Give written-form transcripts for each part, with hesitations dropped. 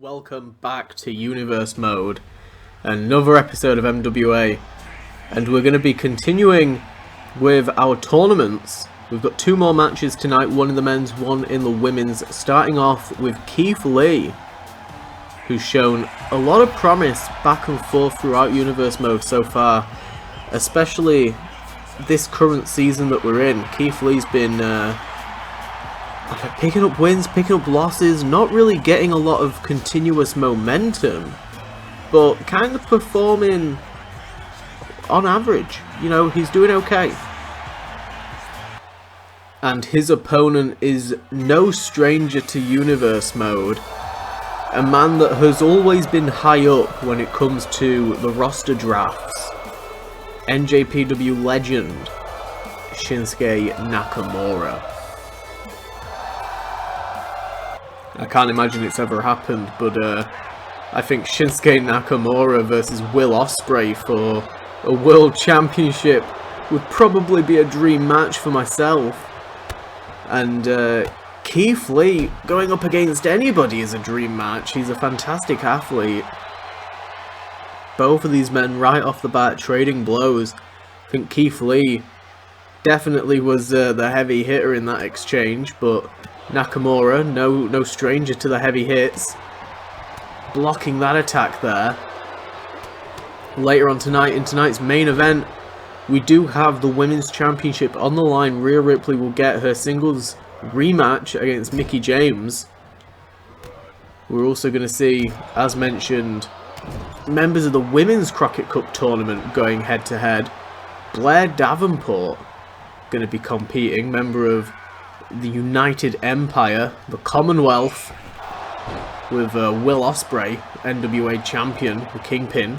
Welcome back to Universe Mode, another episode of MWA, and we're going to be continuing with our tournaments. We've got two more matches tonight, one in the men's, one in the women's, starting off with Keith Lee, who's shown a lot of promise back and forth throughout Universe Mode so far, especially this current season that we're in. Keith Lee's been picking up wins, picking up losses, not really getting a lot of continuous momentum, but kind of performing on average. You know, he's doing okay. And his opponent is no stranger to Universe Mode, a man that has always been high up when it comes to the roster drafts. NJPW legend, Shinsuke Nakamura. I can't imagine it's ever happened, but I think Shinsuke Nakamura versus Will Ospreay for a World Championship would probably be a dream match for myself. And Keith Lee going up against anybody is a dream match. He's a fantastic athlete. Both of these men right off the bat trading blows. I think Keith Lee definitely was the heavy hitter in that exchange, but Nakamura, no stranger to the heavy hits, blocking that attack there. Later on tonight, in tonight's main event, we do have the Women's Championship on the line. Rhea Ripley will get her singles rematch against Mickie James. We're also going to see, as mentioned, members of the Women's Crockett Cup tournament going head to head. Blair Davenport going to be competing, member of the United Empire, the Commonwealth, with Will Ospreay, NWA champion, the Kingpin.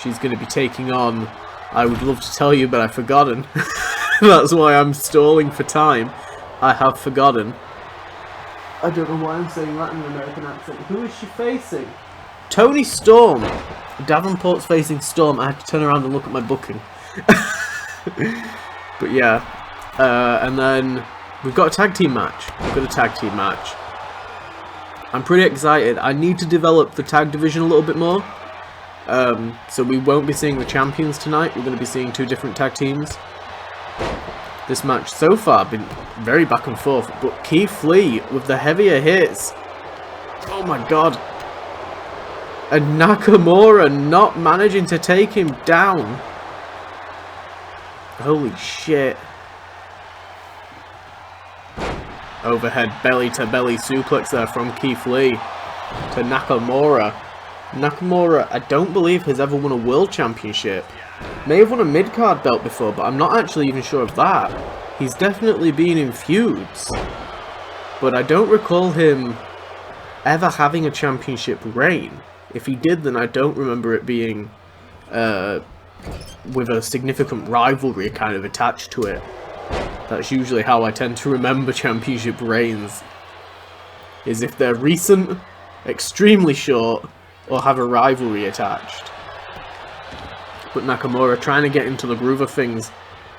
She's going to be taking on, I would love to tell you, but I've forgotten. That's why I'm stalling for time. I have forgotten. I don't know why I'm saying that in an American accent. Who is she facing? Toni Storm. Davenport's facing Storm. I had to turn around and look at my booking. But yeah. And then we've got a tag team match. I'm pretty excited. I need to develop the tag division a little bit more. So we won't be seeing the champions tonight. We're going to be seeing two different tag teams. This match so far been very back and forth, but Keith Lee with the heavier hits. Oh my god. And Nakamura not managing to take him down. Holy shit. Overhead belly-to-belly suplex there from Keith Lee to Nakamura. Nakamura, I don't believe has ever won a World Championship. May have won a mid-card belt before, but I'm not actually even sure of that. He's definitely been in feuds, but I don't recall him ever having a championship reign. If he did, then I don't remember it being with a significant rivalry kind of attached to it. That's usually how I tend to remember championship reigns, is if they're recent, extremely short, or have a rivalry attached. But Nakamura trying to get into the groove of things,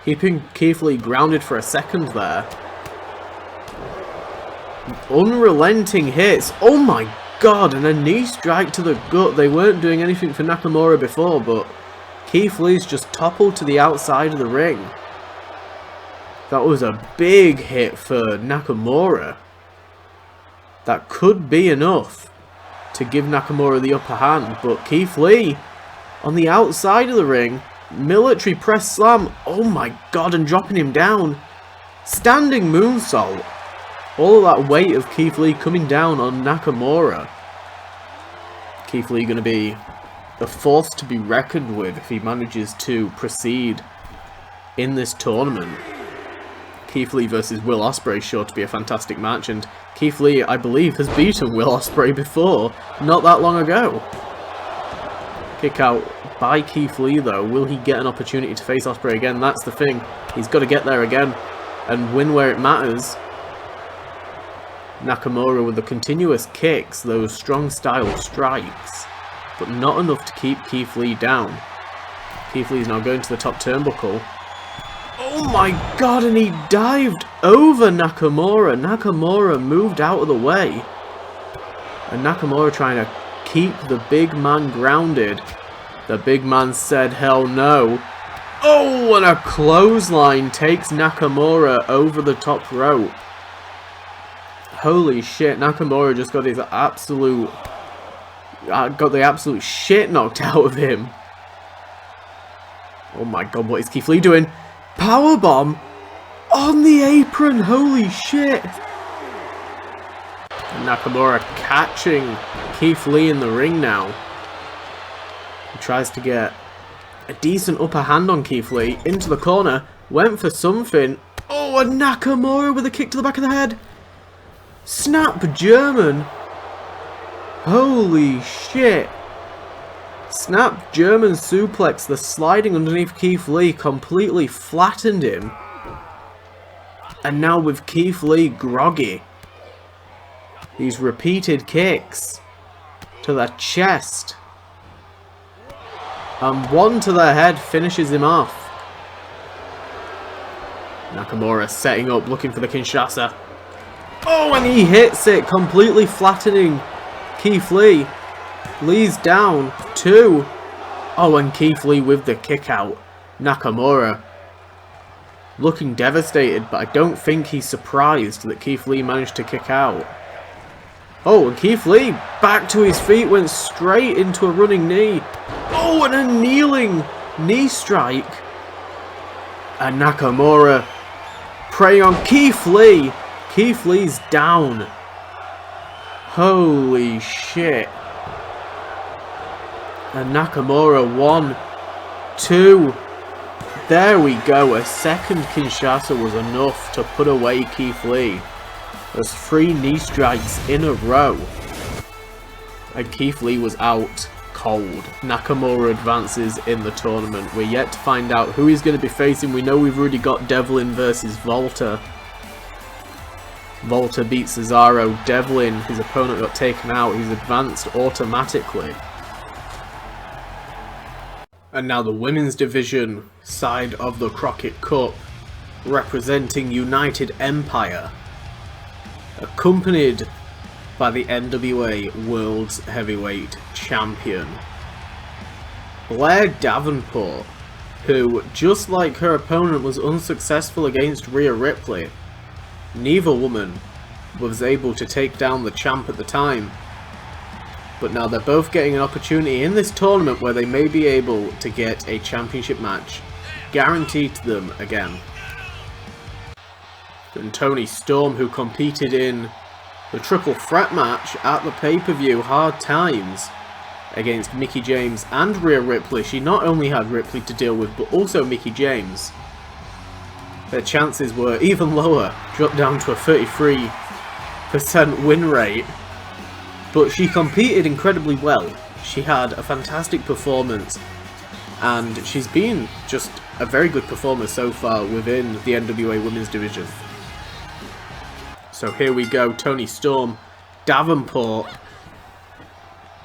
keeping Keith Lee grounded for a second there. Unrelenting hits. Oh my god, and a knee strike to the gut. They weren't doing anything for Nakamura before, but Keith Lee's just toppled to the outside of the ring. That was a big hit for Nakamura. That could be enough to give Nakamura the upper hand, but Keith Lee on the outside of the ring, military press slam, oh my god, and dropping him down. Standing moonsault. All of that weight of Keith Lee coming down on Nakamura. Keith Lee going to be a force to be reckoned with if he manages to proceed in this tournament. Keith Lee versus Will Ospreay is sure to be a fantastic match, and Keith Lee, I believe, has beaten Will Ospreay before, not that long ago. Kick out by Keith Lee though. Will he get an opportunity to face Ospreay again? That's the thing. He's got to get there again and win where it matters. Nakamura with the continuous kicks, those strong style strikes, but not enough to keep Keith Lee down. Keith Lee's now going to the top turnbuckle. Oh my god, and he dived over Nakamura. Nakamura moved out of the way. And Nakamura trying to keep the big man grounded. The big man said hell no. Oh, and a clothesline takes Nakamura over the top rope. Holy shit, Nakamura just got the absolute shit knocked out of him. Oh my god, what is Keith Lee doing? Powerbomb on the apron, holy shit. And Nakamura catching Keith Lee in the ring now. He tries to get a decent upper hand on Keith Lee, into the corner, went for something. Oh, and Nakamura with a kick to the back of the head. Snap German. Holy shit. Snap German suplex, the sliding underneath Keith Lee completely flattened him. And now with Keith Lee groggy, these repeated kicks to the chest. And one to the head finishes him off. Nakamura setting up, looking for the Kinshasa. Oh, and he hits it, completely flattening Keith Lee. Lee's down. 2. Oh, and Keith Lee with the kick out. Nakamura looking devastated, but I don't think he's surprised that Keith Lee managed to kick out. Oh, and Keith Lee back to his feet, went straight into a running knee. Oh, and a kneeling knee strike. And Nakamura preying on Keith Lee. Keith Lee's down. Holy shit. And Nakamura 1, 2. There we go. A second Kinshasa was enough to put away Keith Lee. There's 3 knee strikes in a row. And Keith Lee was out cold. Nakamura advances in the tournament. We're yet to find out who he's going to be facing. We know we've already got Devlin versus Volta. Volta beat Cesaro. Devlin, his opponent, got taken out. He's advanced automatically. And now the women's division side of the Crockett Cup, representing United Empire, accompanied by the NWA World's Heavyweight Champion, Blair Davenport, who, just like her opponent, was unsuccessful against Rhea Ripley. Neither woman was able to take down the champ at the time. But now they're both getting an opportunity in this tournament where they may be able to get a championship match guaranteed to them again. And Toni Storm, who competed in the triple threat match at the pay-per-view Hard Times against Mickie James and Rhea Ripley. She not only had Ripley to deal with, but also Mickie James. Their chances were even lower, dropped down to a 33% win rate. But she competed incredibly well. She had a fantastic performance, and she's been just a very good performer so far within the NWA Women's Division. So here we go, Toni Storm, Davenport.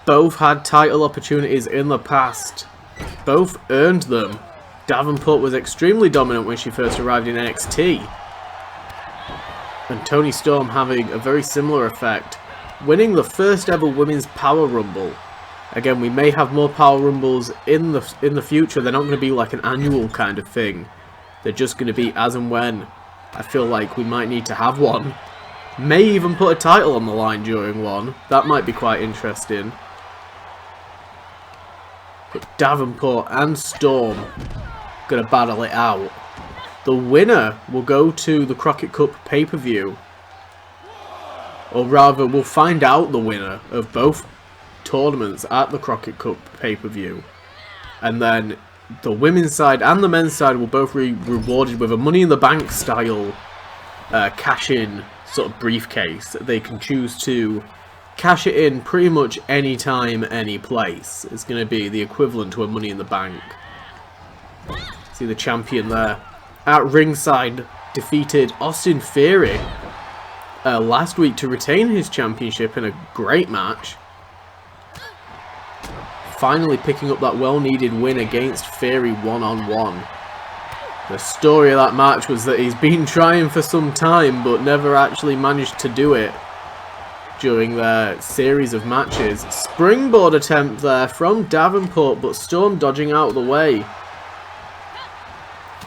Both had title opportunities in the past. Both earned them. Davenport was extremely dominant when she first arrived in NXT. And Toni Storm having a very similar effect, winning the first ever Women's Power Rumble. Again, we may have more Power Rumbles in the future. They're not going to be like an annual kind of thing. They're just going to be as and when I feel like we might need to have one. May even put a title on the line during one. That might be quite interesting. But Davenport and Storm going to battle it out. The winner will go to the Crockett Cup pay-per-view. Or rather, we'll find out the winner of both tournaments at the Crockett Cup pay-per-view. And then the women's side and the men's side will both be rewarded with a Money in the Bank style cash-in sort of briefcase. They can choose to cash it in pretty much any time, any place. It's going to be the equivalent to a Money in the Bank. See the champion there. At ringside, defeated Austin Theory last week to retain his championship in a great match. Finally picking up that well-needed win against Theory one-on-one. The story of that match was that he's been trying for some time but never actually managed to do it. during their series of matches. Springboard attempt there from Davenport, but Storm dodging out of the way.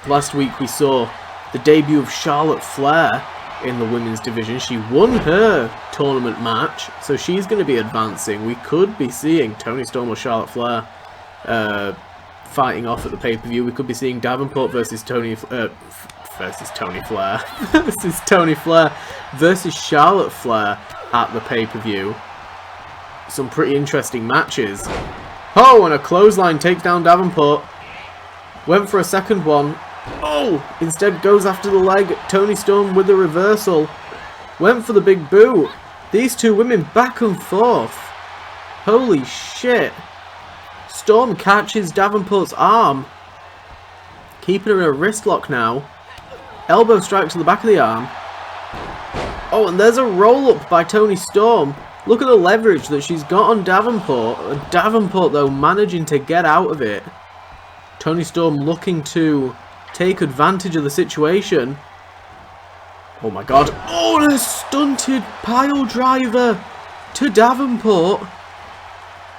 Last week we saw the debut of Charlotte Flair in the women's division. She won her tournament match, so she's going to be advancing. We could be seeing Toni Storm or Charlotte Flair fighting off at the pay-per-view. We could be seeing Davenport versus Toni Flair versus Charlotte Flair at the pay-per-view. Some pretty interesting matches. Oh, and a clothesline takes down Davenport. Went for a second one. Oh, instead goes after the leg. Toni Storm with the reversal. Went for the big boot. These two women back and forth. Holy shit. Storm catches Davenport's arm. Keeping her in a wrist lock now. Elbow strike to the back of the arm. Oh, and there's a roll-up by Toni Storm. Look at the leverage that she's got on Davenport. Davenport, though, managing to get out of it. Toni Storm looking to take advantage of the situation. Oh my god. Oh, and a stunted pile driver to Davenport.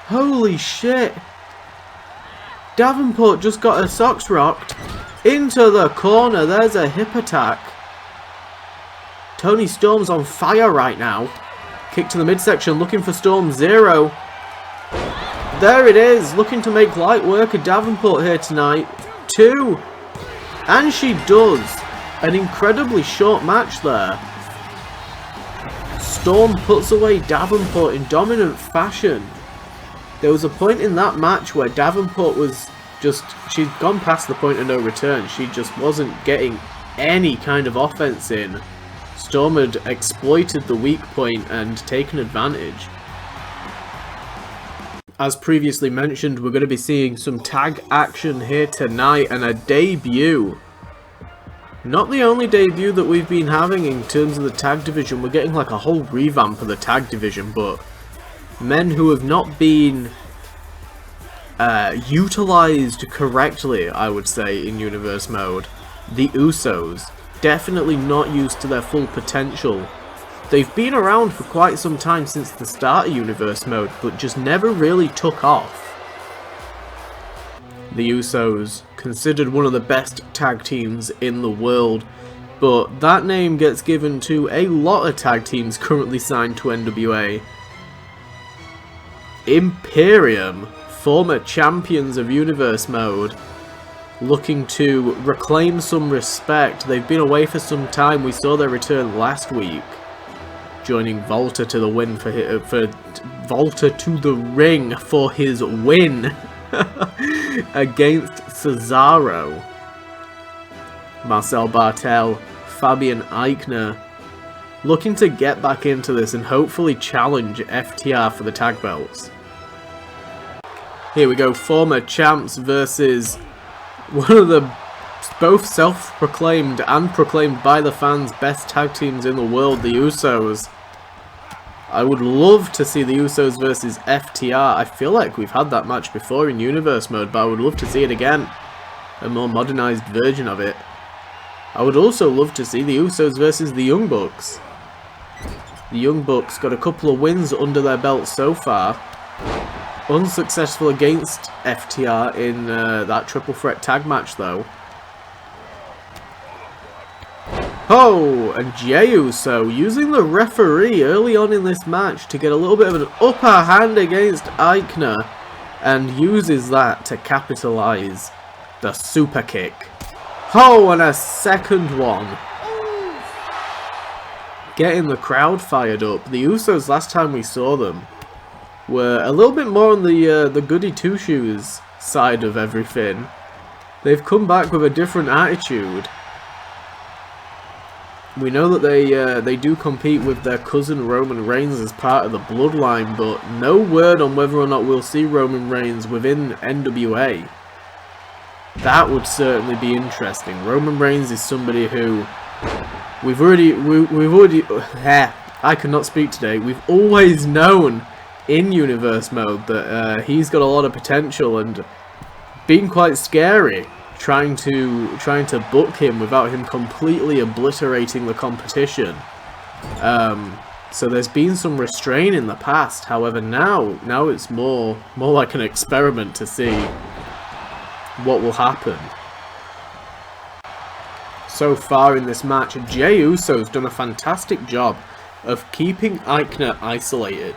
Holy shit. Davenport just got her socks rocked into the corner. There's a hip attack. Toni Storm's on fire right now. Kick to the midsection, looking for Storm 0. There it is, looking to make light work of Davenport here tonight. 2. And she does. An incredibly short match there. Storm puts away Davenport in dominant fashion. There was a point in that match where Davenport was just... she'd gone past the point of no return. She just wasn't getting any kind of offense in. Storm had exploited the weak point and taken advantage. As previously mentioned, we're going to be seeing some tag action here tonight and a debut. Not the only debut that we've been having in terms of the tag division. We're getting like a whole revamp of the tag division, but men who have not been utilized correctly, I would say, in Universe Mode. The Usos. Definitely not used to their full potential. They've been around for quite some time since the start of Universe Mode, but just never really took off. The Usos, considered one of the best tag teams in the world, but that name gets given to a lot of tag teams currently signed to NWA. Imperium, former champions of Universe Mode, looking to reclaim some respect. They've been away for some time. We saw their return last week, joining Volta to the win for Volta to the ring for his win against Cesaro. Marcel Bartel, Fabian Eichner, looking to get back into this and hopefully challenge FTR for the tag belts. Here we go, former champs versus one of the both self-proclaimed and proclaimed by the fans best tag teams in the world, the Usos. I would love to see the Usos versus FTR. I feel like we've had that match before in Universe Mode, but I would love to see it again. A more modernized version of it. I would also love to see the Usos versus the Young Bucks. The Young Bucks got a couple of wins under their belts so far. Unsuccessful against FTR in that triple threat tag match though. Oh, and Jey Uso using the referee early on in this match to get a little bit of an upper hand against Eichner, and uses that to capitalize the super kick. Oh, and a second one. Getting the crowd fired up. The Usos, last time we saw them, were a little bit more on the goody two-shoes side of everything. They've come back with a different attitude. We know that they do compete with their cousin Roman Reigns as part of the bloodline, but no word on whether or not we'll see Roman Reigns within NWA. That would certainly be interesting. Roman Reigns is somebody who we've already I cannot speak today. We've always known in Universe Mode that he's got a lot of potential, and been quite scary trying to book him without him completely obliterating the competition. So there's been some restraint in the past. However, now it's more like an experiment to see what will happen. So far in this match, Jey Uso's done a fantastic job of keeping Aichner isolated.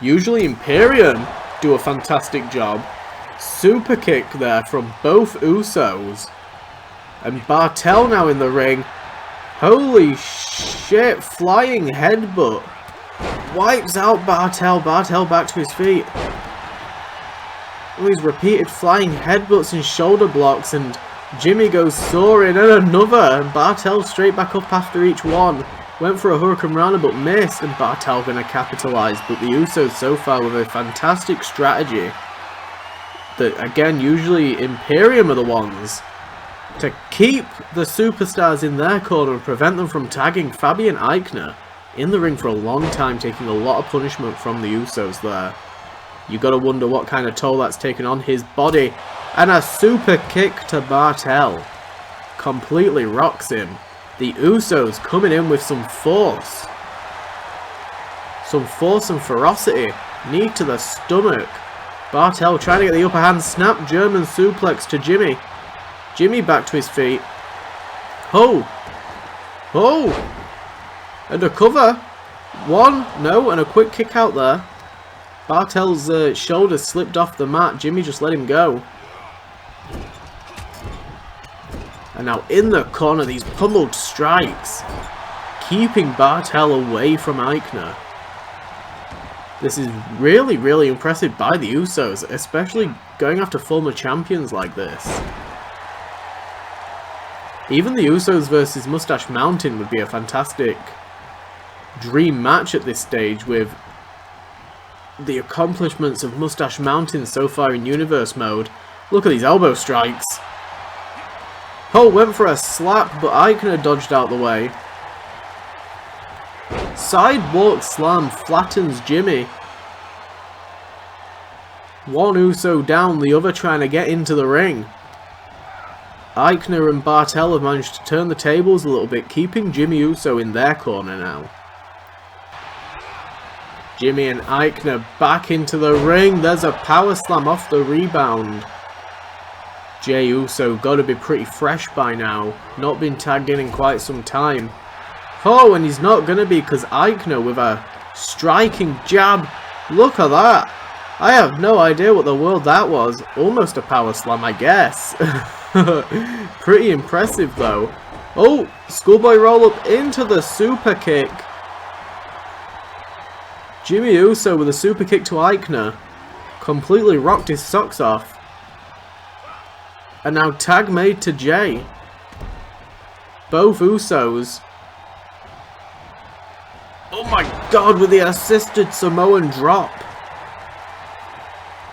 Usually Imperium do a fantastic job. Super kick there from both Usos. And Bartel now in the ring. Holy shit, flying headbutt. Wipes out Bartel. Bartel back to his feet. Oh, he's repeated flying headbutts and shoulder blocks, and Jimmy goes soaring, and another. And Bartel straight back up after each one. Went for a Hurricane Rana but missed, and Bartel going to capitalise. But the Usos so far with a fantastic strategy. That, again, usually Imperium are the ones to keep the superstars in their corner and prevent them from tagging Fabian Aichner in the ring for a long time, taking a lot of punishment from the Usos there. You got to wonder what kind of toll that's taken on his body. And a super kick to Bartel. Completely rocks him. The Usos coming in with some force. Some force and ferocity. Knee to the stomach. Bartel trying to get the upper hand. Snap German suplex to Jimmy. Jimmy back to his feet. Oh! Oh! And a cover. One. No. And a quick kick out there. Bartel's shoulder slipped off the mat. Jimmy just let him go. And now in the corner, these pummeled strikes. Keeping Bartel away from Aichner. This is really, really impressive by the Usos. Especially going after former champions like this. Even the Usos versus Mustache Mountain would be a fantastic dream match at this stage, with the accomplishments of Mustache Mountain so far in Universe mode. Look at these elbow strikes. Oh, went for a slap, but Aichner dodged out the way. Sidewalk slam flattens Jimmy. One Uso down, the other trying to get into the ring. Aichner and Bartel have managed to turn the tables a little bit, keeping Jimmy Uso in their corner now. Jimmy and Aichner back into the ring. There's a power slam off the rebound. Jey Uso got to be pretty fresh by now. Not been tagged in quite some time. Oh, and he's not going to be, because Aichner with a striking jab. Look at that. I have no idea what the world that was. Almost a power slam, I guess. Pretty impressive though. Oh, schoolboy roll up into the super kick. Jimmy Uso with a super kick to Aichner. Completely rocked his socks off. And now tag made to Jey. Both Usos. Oh my god, with the assisted Samoan drop.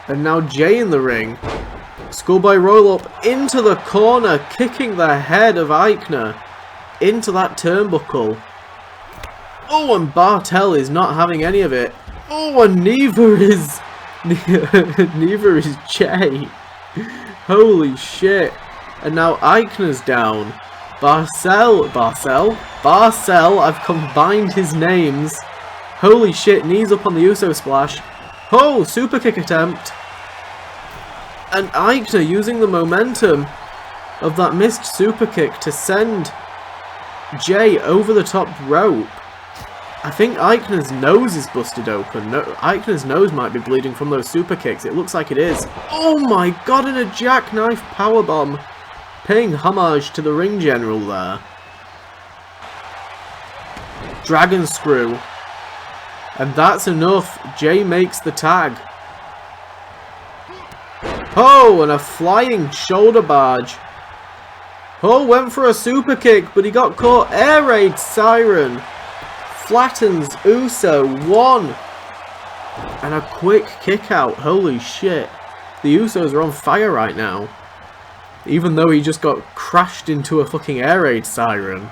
And now Jey in the ring. Schoolboy roll up into the corner, kicking the head of Aichner into that turnbuckle. Oh, and Bartel is not having any of it. Oh, and neither is Jey. Holy shit. And now Aichner's down. Barcel, I've combined his names. Holy shit, knees up on the Uso splash. Oh, super kick attempt. And Aichner using the momentum of that missed super kick to send Jey over the top rope. I think Aichner's nose is busted open. No, Aichner's nose might be bleeding from those super kicks. It looks like it is. Oh my god, and a jackknife powerbomb. Paying homage to the ring general there. Dragon screw. And that's enough. Jey makes the tag. Oh, and a flying shoulder barge. Oh, went for a super kick, but he got caught. Air raid siren. Flattens Uso. One. And a quick kick out. Holy shit. The Usos are on fire right now. Even though he just got crashed into a fucking air raid siren.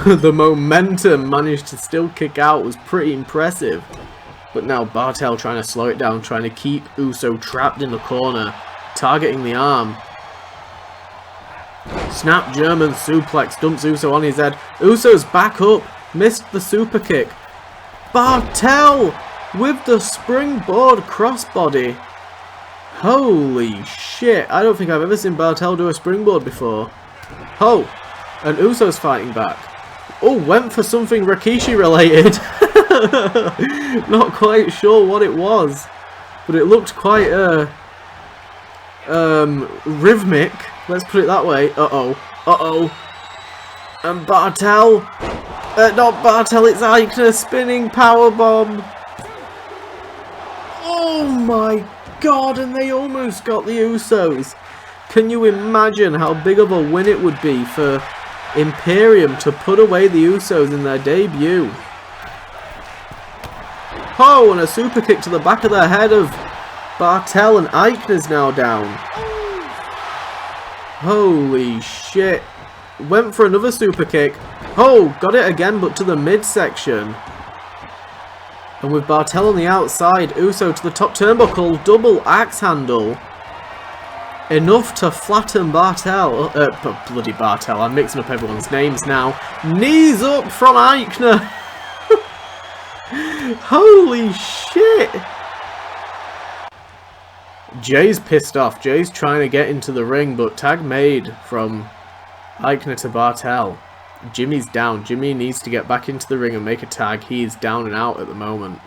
The momentum managed to still kick out was pretty impressive. But now Bartel trying to slow it down, trying to keep Uso trapped in the corner, targeting the arm. Snap German suplex, dumps Uso on his head. Uso's back up, missed the super kick. Bartel with the springboard crossbody. Holy shit. I don't think I've ever seen Bartel do a springboard before. Oh, and Usos fighting back. Oh, went for something Rikishi related. Not quite sure what it was, but it looked quite rhythmic. Let's put it that way. Uh-oh. And Bartel. Not Bartel, it's Aichner spinning powerbomb. Oh my god, and they almost got the Usos. Can you imagine how big of a win it would be for Imperium to put away the Usos in their debut? Oh, and a super kick to the back of the head of Bartel, and Aichner's now down. Holy shit. Went for another super kick. Oh, got it again, but to the midsection. And with Bartel on the outside, Uso to the top turnbuckle, double axe handle. Enough to flatten Bartel. Bloody Bartel, I'm mixing up everyone's names now. Knees up from Aichner. Holy shit. Jay's pissed off. Jay's trying to get into the ring, but tag made from Aichner to Bartel. Jimmy's down. Jimmy needs to get back into the ring and make a tag. He is down and out at the moment.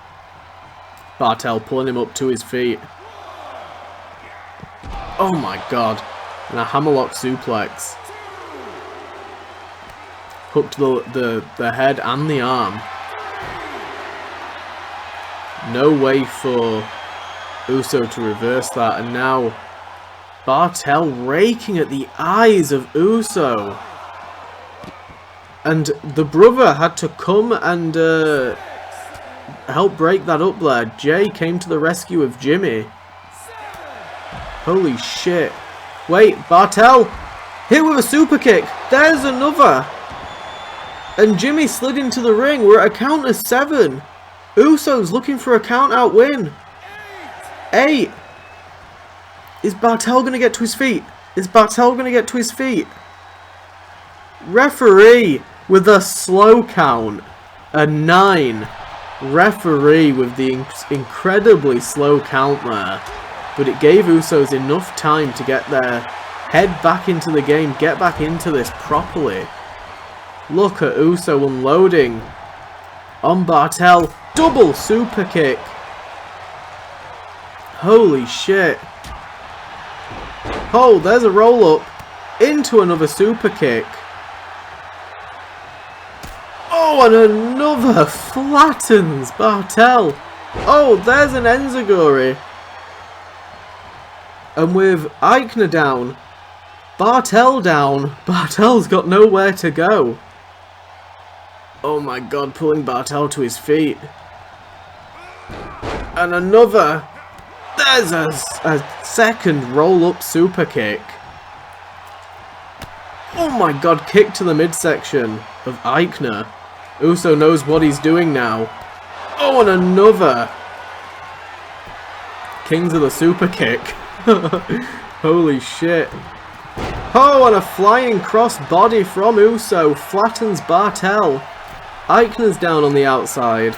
Bartel pulling him up to his feet. Oh my god. And a hammerlock suplex. Hooked the head and the arm. No way for Uso to reverse that. And now Bartel raking at the eyes of Uso. And the brother had to come and help break that up there. Jay came to the rescue of Jimmy. Holy shit. Wait, Bartel hit with a super kick. There's another. And Jimmy slid into the ring. We're at a count of 7. Usos looking for a count out win. 8. Is Bartel going to get to his feet? Is Bartel going to get to his feet? Referee with a slow count. A 9. Referee with the incredibly slow count there. But it gave Usos enough time to get their head back into the game. Get back into this properly. Look at Uso unloading on Bartel. Double super kick. Holy shit. Oh, there's a roll up into another super kick. Oh, and another flattens Bartel. Oh, there's an enziguri. And with Aichner down, Bartel down, Bartel's got nowhere to go. Oh my god, pulling Bartel to his feet. And another. There's a second roll-up super kick. Oh my god, kick to the midsection of Aichner. Uso knows what he's doing now. Oh, and another. Kings of the super kick. Holy shit. Oh, and a flying cross body from Uso flattens Bartel. Aichner's down on the outside.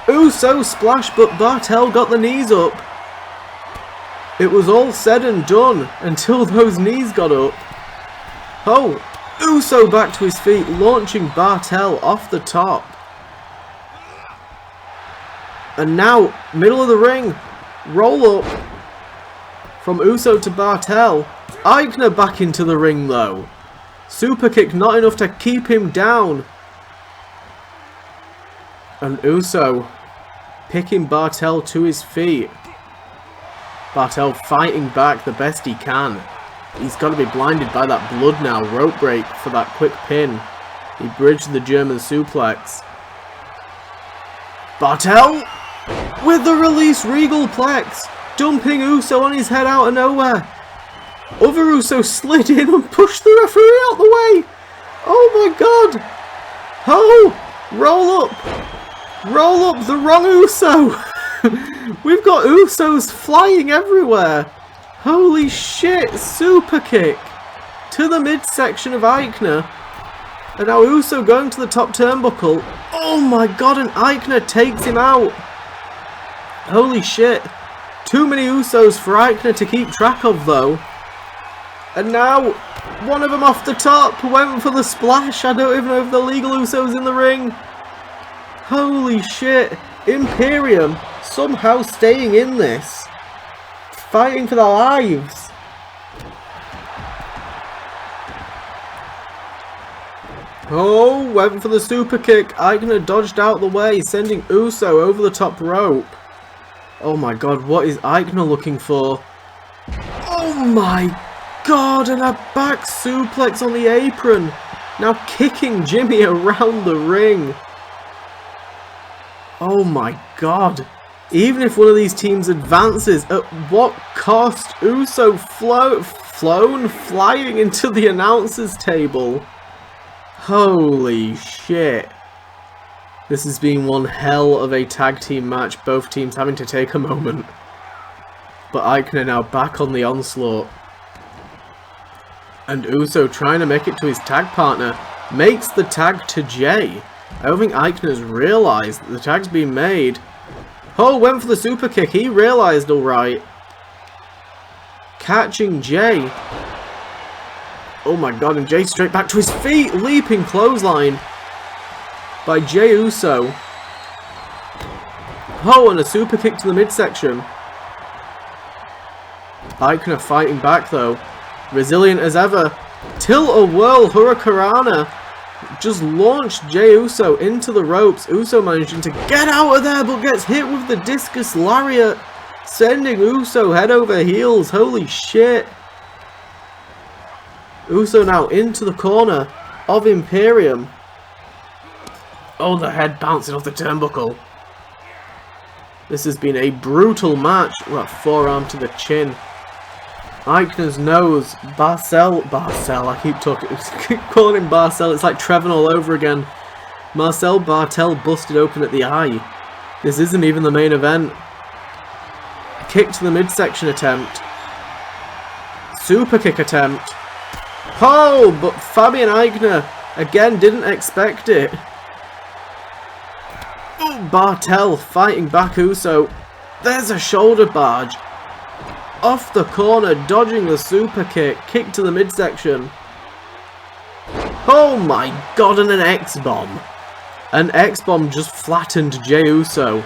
Uso splash, but Bartel got the knees up. It was all said and done until those knees got up. Oh, Uso back to his feet, launching Bartel off the top. And now, middle of the ring, roll up from Uso to Bartel. Aichner back into the ring though. Super kick not enough to keep him down. And Uso picking Bartel to his feet. Bartel fighting back the best he can. He's got to be blinded by that blood now. Rope break for that quick pin. He bridged the German suplex. Bartel with the release Regal Plex. Dumping Uso on his head out of nowhere. Other Uso slid in and pushed the referee out the way. Oh my god. Oh, roll up. Roll up the wrong Uso. We've got Usos flying everywhere. Holy shit, super kick to the midsection of Aichner. And now Uso going to the top turnbuckle. Oh my god, and Aichner takes him out. Holy shit. Too many Usos for Aichner to keep track of though. And now, one of them off the top went for the splash. I don't even know if the legal Usos in the ring. Holy shit. Imperium somehow staying in this. Fighting for their lives. Oh, went for the super kick. Aichner dodged out the way, sending Uso over the top rope. Oh my god, what is Aichner looking for? Oh my god, and a back suplex on the apron. Now kicking Jimmy around the ring. Oh my god. Even if one of these teams advances, at what cost? Uso flown flying into the announcer's table. Holy shit. This has been one hell of a tag team match, both teams having to take a moment. But Aichner now back on the onslaught. And Uso trying to make it to his tag partner, makes the tag to Jay. I don't think Aichner's realised that the tag's been made. Oh, went for the super kick, he realised alright. Catching Jay. Oh my god, and Jay straight back to his feet, leaping clothesline by Jey Uso. Oh, and a super kick to the midsection. Aichner fighting back though, resilient as ever. Tilt-a-whirl Hurricanrana just launched Jey Uso into the ropes. Uso managing to get out of there, but gets hit with the discus lariat, sending Uso head over heels. Holy shit. Uso now into the corner of Imperium. Oh, the head bouncing off the turnbuckle. This has been a brutal match. What, forearm to the chin. Aichner's nose. Barcel, I keep calling him Barcel. It's like Trevin all over again. Marcel Bartel busted open at the eye. This isn't even the main event. Kick to the midsection attempt. Super kick attempt. Oh, but Fabian Aichner again didn't expect it. Oh, Bartel fighting back Uso. There's a shoulder barge. Off the corner, dodging the super kick. Kick to the midsection. Oh my god, and an X-bomb. An X-bomb just flattened Jey Uso.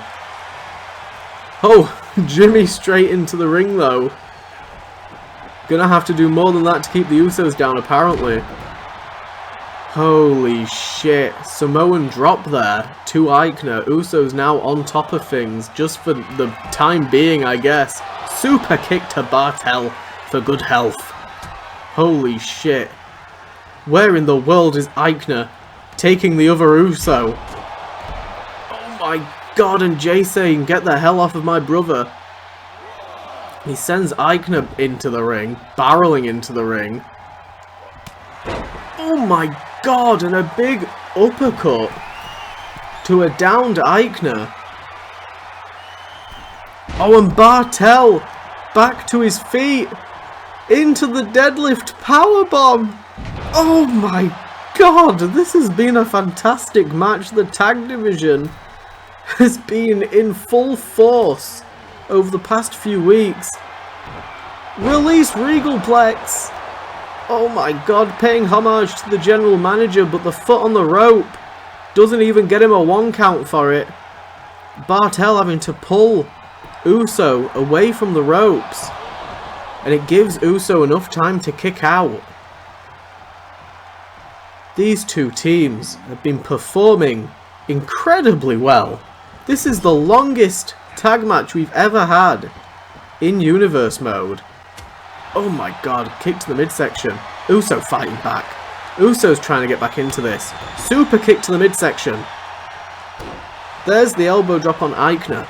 Oh, Jimmy straight into the ring though. Gonna have to do more than that to keep the Usos down apparently. Holy shit. Samoan drop there to Aichner. Usos now on top of things just for the time being, I guess. Super kick to Bartel for good health. Holy shit. Where in the world is Aichner taking the other Uso? Oh my god, and Jay saying, get the hell off of my brother. He sends Aichner into the ring, barreling into the ring. Oh my god, and a big uppercut to a downed Aichner. Oh, and Bartel back to his feet into the deadlift powerbomb. Oh my god, this has been a fantastic match. The tag division has been in full force over the past few weeks. Release Regalplex. Oh my god, paying homage to the general manager, but the foot on the rope doesn't even get him a 1 count for it. Bartel having to pull Uso away from the ropes, and it gives Uso enough time to kick out. These two teams have been performing incredibly well. This is the longest tag match we've ever had in universe mode. Oh my god, kick to the midsection. Uso fighting back. Uso's trying to get back into this. Super kick to the midsection. There's the elbow drop on Aichner.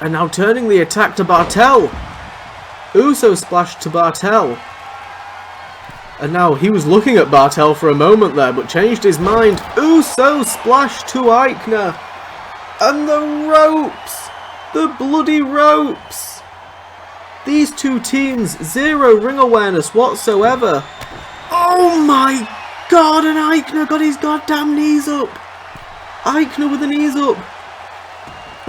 And now turning the attack to Bartel. Uso splashed to Bartel. And now he was looking at Bartel for a moment there, but changed his mind. Uso splash to Aichner. And the ropes! The bloody ropes! These two teams, zero ring awareness whatsoever. Oh my God, and Eichner got his goddamn knees up. Eichner with the knees up.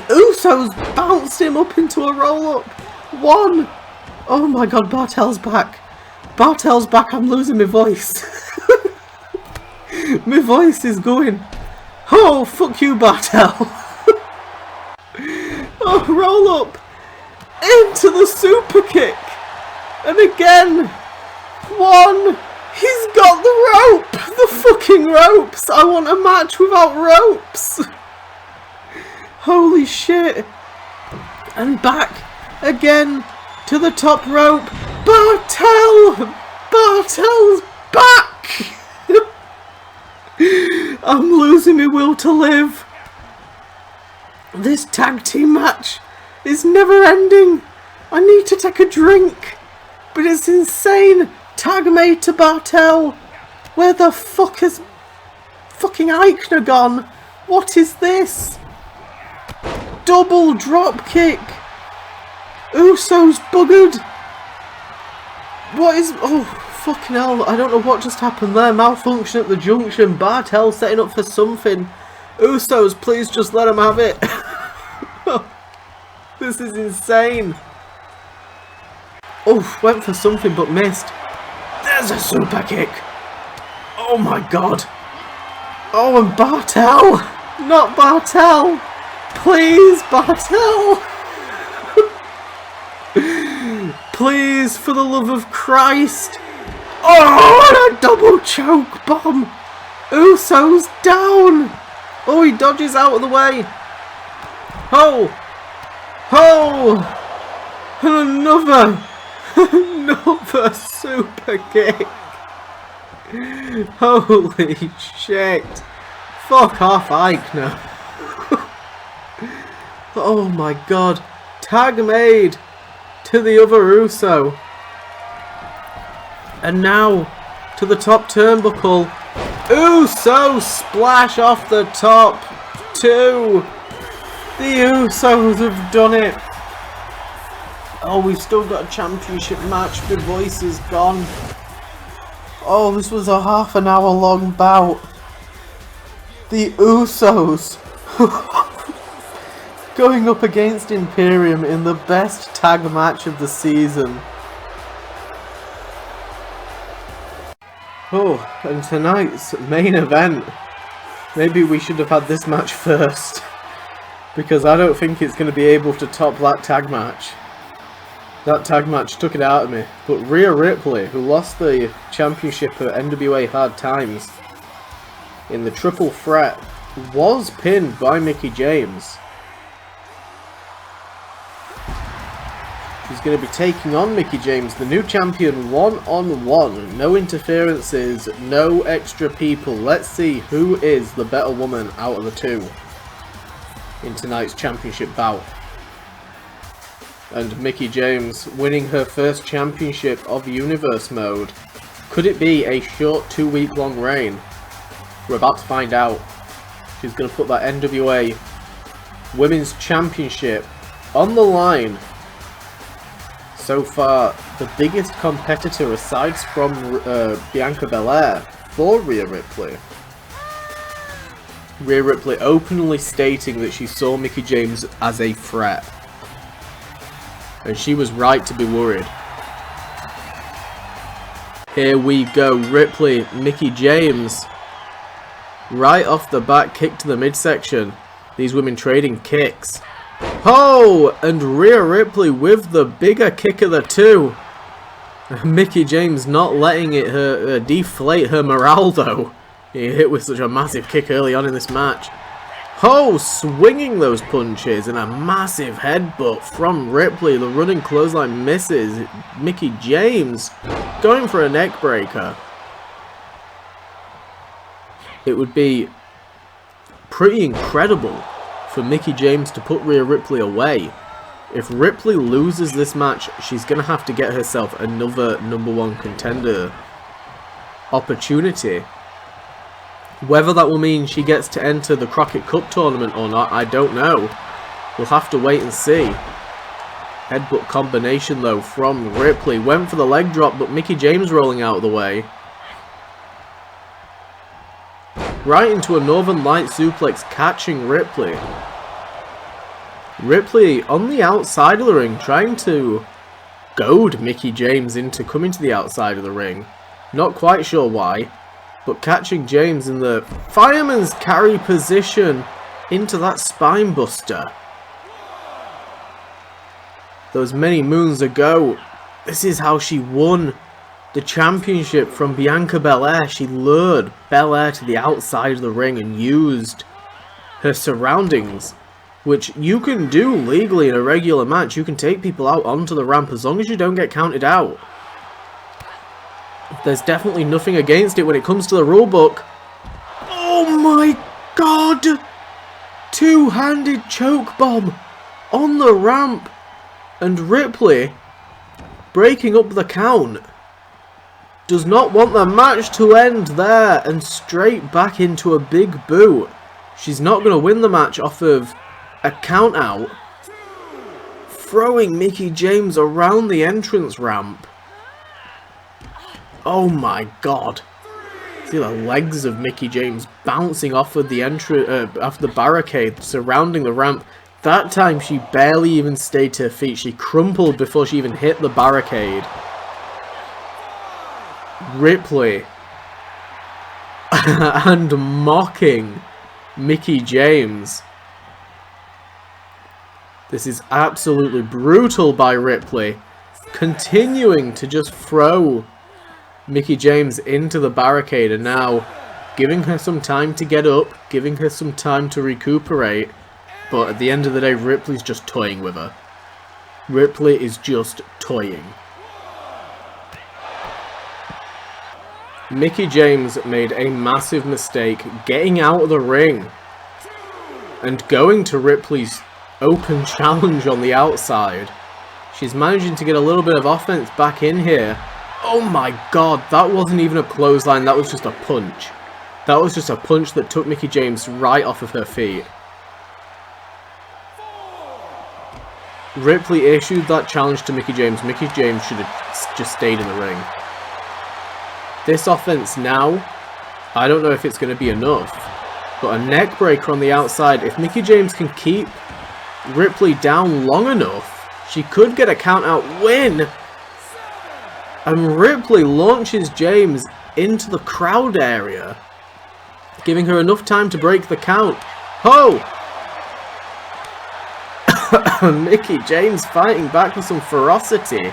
Usos bounced him up into a roll-up. 1. Oh my God, Bartel's back. Bartel's back, I'm losing my voice. My voice is going. Oh, fuck you, Bartel. Oh, roll up. Into the super kick. And again. 1. He's got the rope. The fucking ropes. I want a match without ropes. Holy shit. And back again to the top rope. Bartel! Bartel's back! I'm losing my will to live. This tag team match is never ending. I need to take a drink. But it's insane. Tag made to Bartel. Where the fuck has fucking Eichner gone? What is this? Double drop kick. Usos buggered. What is... Oh, fucking hell. I don't know what just happened there. Malfunction at the junction. Bartel setting up for something. Usos, please just let him have it. This is insane. Oh, went for something but missed. There's a super kick. Oh my God. Oh, and Bartel. Not Bartel. Please, Bartel. Please, for the love of Christ. Oh, and a double choke bomb. Usos down. Oh, he dodges out of the way. Oh. Oh. And another super kick. Holy shit. Fuck off, Eichner. Oh my God. Tag made to the other Uso. And now to the top turnbuckle. Uso splash off the top. 2. The Usos have done it. Oh, we've still got a championship match. My voice is gone. Oh, this was a half an hour long bout. The Usos going up against Imperium in the best tag match of the season. Oh, and tonight's main event. Maybe we should have had this match first, because I don't think it's going to be able to top that tag match. That tag match took it out of me. But Rhea Ripley, who lost the championship at NWA Hard Times in the triple threat, was pinned by Mickie James. She's going to be taking on Mickie James, the new champion, one-on-one. No interferences, no extra people. Let's see who is the better woman out of the two in tonight's championship bout. And Mickie James winning her first championship of Universe mode. Could it be a short 2-week-long reign? We're about to find out. She's going to put that NWA Women's Championship on the line. So far, the biggest competitor aside from Bianca Belair for Rhea Ripley. Rhea Ripley openly stating that she saw Mickie James as a threat. And she was right to be worried. Here we go, Ripley, Mickie James. Right off the bat, kick to the midsection. These women trading kicks. Oh, and Rhea Ripley with the bigger kick of the two. Mickie James not letting it deflate her morale though. He hit with such a massive kick early on in this match. Oh, swinging those punches and a massive headbutt from Ripley. The running clothesline misses. Mickie James going for a neck breaker. It would be pretty incredible for Mickie James to put Rhea Ripley away. If Ripley loses this match, she's going to have to get herself another #1 contender opportunity. Whether that will mean she gets to enter the Crockett Cup tournament or not, I don't know. We'll have to wait and see. Headbutt combination though from Ripley. Went for the leg drop, but Mickie James rolling out of the way. right into a Northern Light suplex, catching Ripley. Ripley on the outside of the ring, trying to goad Mickie James into coming to the outside of the ring. Not quite sure why, but catching James in the fireman's carry position into that spine buster. Those many moons ago, this is how she won the championship from Bianca Belair. She lured Belair to the outside of the ring and used her surroundings, which you can do legally in a regular match. You can take people out onto the ramp as long as you don't get counted out. There's definitely nothing against it when it comes to the rulebook. Oh my god! Two-handed choke bomb on the ramp. And Ripley, breaking up the count, does not want the match to end there, and straight back into a big boot. She's not going to win the match off of a count out, throwing Mickie James around the entrance ramp. Oh my god. See the legs of Mickie James bouncing off of the off the barricade surrounding the ramp. That time she barely even stayed to her feet. She crumpled before she even hit the barricade. Ripley and mocking Mickie James. This is absolutely brutal by Ripley, continuing to just throw Mickie James into the barricade, and now giving her some time to get up, giving her some time to recuperate. But at the end of the day, Ripley's just toying with her. Ripley is just toying. Mickie James made a massive mistake getting out of the ring and going to Ripley's open challenge on the outside. She's managing to get a little bit of offense back in here. Oh my god, that wasn't even a clothesline, that was just a punch. That was just a punch that took Mickie James right off of her feet. Ripley issued that challenge to Mickie James. Mickie James should have just stayed in the ring. This offense now, I don't know if it's going to be enough, but a neck breaker on the outside. If Mickie James can keep Ripley down long enough, she could get a count out win. And Ripley launches James into the crowd area, giving her enough time to break the count. Ho! Mickie James fighting back with some ferocity.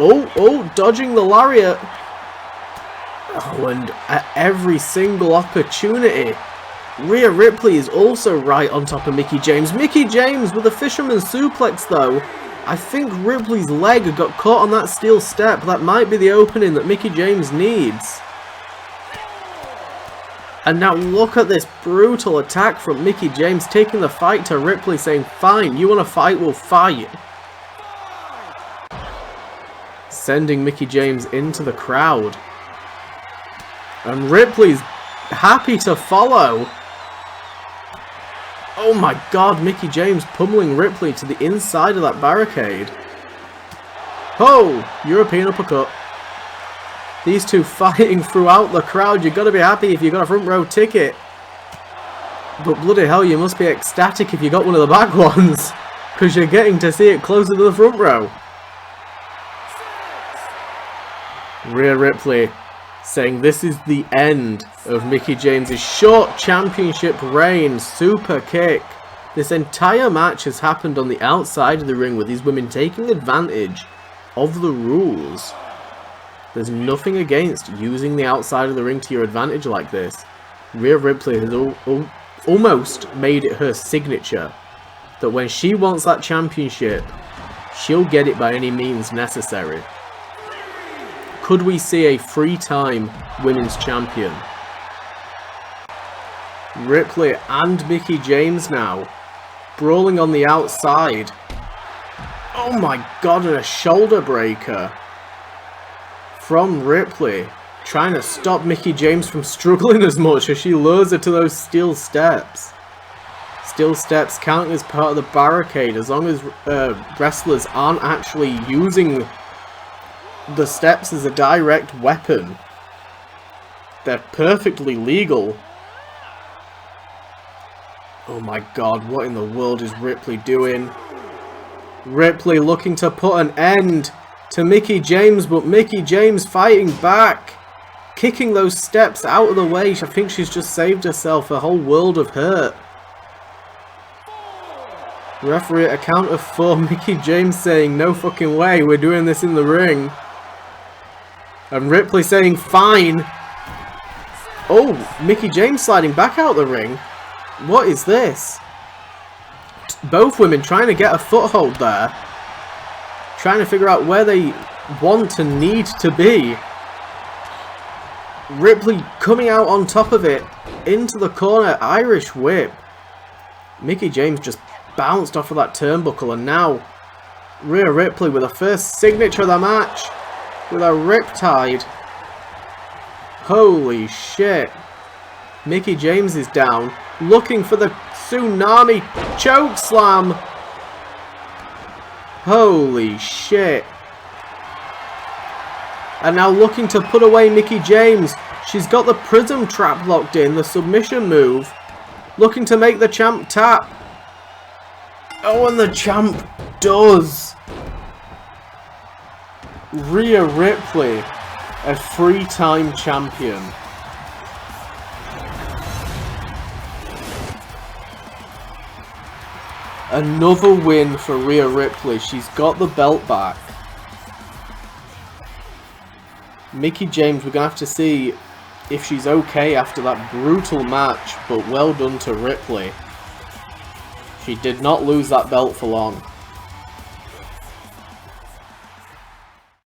Oh, dodging the lariat. Oh, and at every single opportunity, Rhea Ripley is also right on top of Mickie James. Mickie James with a fisherman's suplex though. I think Ripley's leg got caught on that steel step. That might be the opening that Mickie James needs. And now look at this brutal attack from Mickie James, taking the fight to Ripley, saying, fine, you want to fight, we'll fight. Sending Mickie James into the crowd. And Ripley's happy to follow. Oh my god, Mickie James pummeling Ripley to the inside of that barricade. Oh, European uppercut. These two fighting throughout the crowd. You've got to be happy if you got a front row ticket. But bloody hell, you must be ecstatic if you got one of the back ones, because you're getting to see it closer to the front row. Rhea Ripley saying this is the end of Mickie James' short championship reign. Super kick. This entire match has happened on the outside of the ring with these women taking advantage of the rules. There's nothing against using the outside of the ring to your advantage like this. Rhea Ripley has almost made it her signature that when she wants that championship, she'll get it by any means necessary. Could we see a three-time women's champion? Ripley and Mickie James now brawling on the outside. Oh my god, and a shoulder breaker from Ripley, trying to stop Mickie James from struggling as much as she lures her to those steel steps. Steel steps counting as part of the barricade as long as wrestlers aren't actually using the steps as a direct weapon. they're perfectly legal. Oh my god, what in the world is Ripley doing? Ripley looking to put an end to Mickie James, but Mickie James fighting back. Kicking those steps out of the way. I think she's just saved herself a whole world of hurt. Referee at a count of 4. Mickie James saying, no fucking way, we're doing this in the ring. And Ripley saying, fine. Oh, Mickie James sliding back out the ring. What is this? Both women trying to get a foothold there. Trying to figure out where they want and need to be. Ripley coming out on top of it. Into the corner. Irish whip. Mickie James just bounced off of that turnbuckle. And now Rhea Ripley with the first signature of the match. With a riptide. Holy shit. Mickie James is down. Looking for the tsunami choke slam. Holy shit. And now looking to put away Mickie James. She's got the prism trap locked in. The submission move. Looking to make the champ tap. Oh, and the champ does. Rhea Ripley, a 3-time champion. Another win for Rhea Ripley. She's got the belt back. Mickie James, we're going to have to see if she's okay after that brutal match, but well done to Ripley. She did not lose that belt for long.